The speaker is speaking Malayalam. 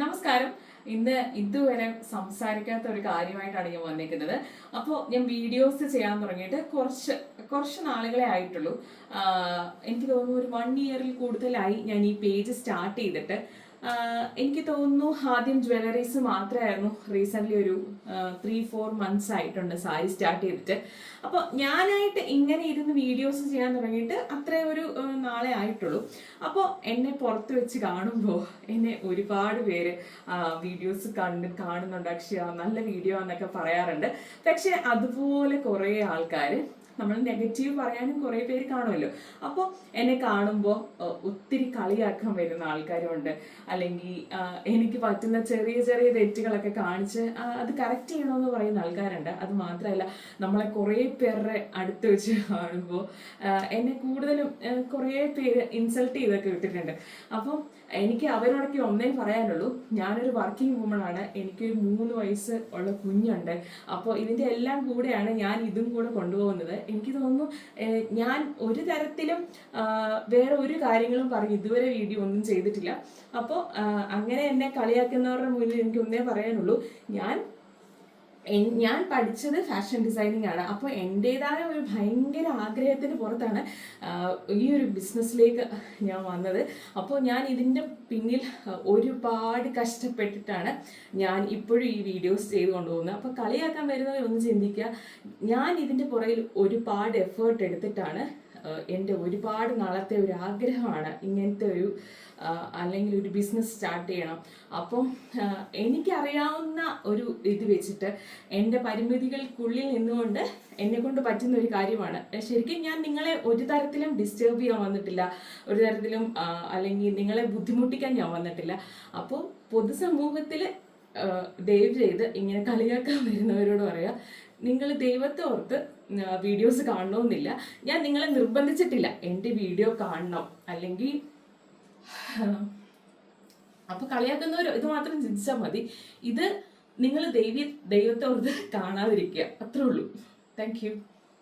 നമസ്കാരം. ഇന്ന് ഇതുവരെ സംസാരിക്കാത്ത ഒരു കാര്യമായിട്ടാണ് ഞാൻ വന്നിരിക്കുന്നത്. അപ്പോൾ ഞാൻ വീഡിയോസ് ചെയ്യാൻ തുടങ്ങിയിട്ട് കുറച്ച് നാളുകളെ ആയിട്ടുള്ളൂ. എനിക്ക് തോന്നുന്നു ഒരു 1 ഇയറിൽ കൂടുതലായി ഞാൻ ഈ പേജ് സ്റ്റാർട്ട് ചെയ്തിട്ട്. എനിക്ക് തോന്നുന്നു ആദ്യം ജ്വല്ലറീസ് മാത്രമായിരുന്നു. റീസെൻ്റ്ലി ഒരു 3-4 months ആയിട്ടുണ്ട് സാരി സ്റ്റാർട്ട് ചെയ്തിട്ട്. അപ്പോൾ ഞാനായിട്ട് ഇങ്ങനെ ഇരുന്ന് വീഡിയോസ് ചെയ്യാൻ തുടങ്ങിയിട്ട് അത്രയും ഒരു നാളെ ആയിട്ടുള്ളൂ. അപ്പോൾ എന്നെ പുറത്ത് വെച്ച് കാണുമ്പോൾ എന്നെ ഒരുപാട് പേര് വീഡിയോസ് കാണുന്നുണ്ട്, അക്ഷയ നല്ല വീഡിയോ എന്നൊക്കെ പറയാറുണ്ട്. പക്ഷെ അതുപോലെ കുറേ ആൾക്കാർ നമ്മൾ നെഗറ്റീവ് പറയാനും കുറേ പേര് കാണുമല്ലോ. അപ്പോൾ എന്നെ കാണുമ്പോൾ ഒത്തിരി കളിയാക്കാൻ വരുന്ന ആൾക്കാരുമുണ്ട്. അല്ലെങ്കിൽ എനിക്ക് പറ്റുന്ന ചെറിയ ചെറിയ തെറ്റുകളൊക്കെ കാണിച്ച് അത് കറക്റ്റ് ചെയ്യണമെന്ന് പറയുന്ന ആൾക്കാരുണ്ട്. അത് മാത്രമല്ല, നമ്മളെ കുറേ പേരുടെ അടുത്ത് വെച്ച് കാണുമ്പോൾ എന്നെ കൂടുതലും കുറേ പേര് ഇൻസൾട്ട് ചെയ്തൊക്കെ വിട്ടിട്ടുണ്ട്. അപ്പം എനിക്ക് അവരോടൊക്കെ ഒന്നേ പറയാനുള്ളൂ, ഞാനൊരു വർക്കിംഗ് വുമണാണ്. എനിക്കൊരു 3 വയസ്സ് ഉള്ള കുഞ്ഞുണ്ട്. അപ്പോൾ ഇതിൻ്റെ എല്ലാം കൂടെയാണ് ഞാൻ ഇതും കൂടെ കൊണ്ടുപോകുന്നത്. എനിക്ക് തോന്നുന്നു ഞാൻ ഒരു തരത്തിലും വേറെ ഒരു കാര്യങ്ങളും പറഞ്ഞ് ഇതുവരെ വീഡിയോ ഒന്നും ചെയ്തിട്ടില്ല. അപ്പോൾ അങ്ങനെ എന്നെ കളിയാക്കുന്നവരുടെ മുന്നിൽ എനിക്ക് ഒന്നേ പറയാനുള്ളൂ, ഞാൻ പഠിച്ചത് ഫാഷൻ ഡിസൈനിങ് ആണ്. അപ്പോൾ എൻ്റെതായ ഒരു ഭയങ്കര ആഗ്രഹത്തിന് പുറത്താണ് ഈ ഒരു ബിസിനസ്സിലേക്ക് ഞാൻ വന്നത്. അപ്പോൾ ഞാൻ ഇതിൻ്റെ പിന്നിൽ ഒരുപാട് കഷ്ടപ്പെട്ടിട്ടാണ് ഞാൻ ഇപ്പോഴും ഈ വീഡിയോസ് ചെയ്ത് കൊണ്ടുപോകുന്നത്. അപ്പോൾ കളിയാക്കാൻ വരുന്നവരൊന്ന് ചിന്തിക്കുക, ഞാൻ ഇതിൻ്റെ പുറകിൽ ഒരുപാട് എഫേർട്ട് എടുത്തിട്ടാണ്. എൻ്റെ ഒരുപാട് നാളത്തെ ഒരു ആഗ്രഹമാണ് ഇങ്ങനത്തെ ഒരു അല്ലെങ്കിൽ ഒരു ബിസിനസ് സ്റ്റാർട്ട് ചെയ്യണം. അപ്പം എനിക്കറിയാവുന്ന ഒരു ഇത് വെച്ചിട്ട് എൻ്റെ പരിമിതികൾക്കുള്ളിൽ നിന്നുകൊണ്ട് എന്നെ കൊണ്ട് പറ്റുന്ന ഒരു കാര്യമാണ്. ശരിക്കും ഞാൻ നിങ്ങളെ ഒരു തരത്തിലും ഡിസ്റ്റർബ് ചെയ്യാൻ വന്നിട്ടില്ല, ഒരു തരത്തിലും അല്ലെങ്കിൽ നിങ്ങളെ ബുദ്ധിമുട്ടിക്കാൻ ഞാൻ വന്നിട്ടില്ല. അപ്പോൾ പൊതുസമൂഹത്തിൽ ദയവ് ചെയ്ത് ഇങ്ങനെ കളിയാക്കാൻ വരുന്നവരോട് പറയാം, നിങ്ങൾ ദൈവത്തെ ഓർത്ത് വീഡിയോസ് കാണണമെന്നില്ല. ഞാൻ നിങ്ങളെ നിർബന്ധിച്ചിട്ടില്ല എൻ്റെ വീഡിയോ കാണണം അല്ലെങ്കിൽ. അപ്പോൾ കളിയാക്കുന്നവരോ ഇത് മാത്രം ചിന്തിച്ചാൽ മതി. ഇത് നിങ്ങൾ ദൈവത്തെ ഓർത്ത് കാണാതിരിക്കുക, അത്രേ ഉള്ളൂ. Thank you.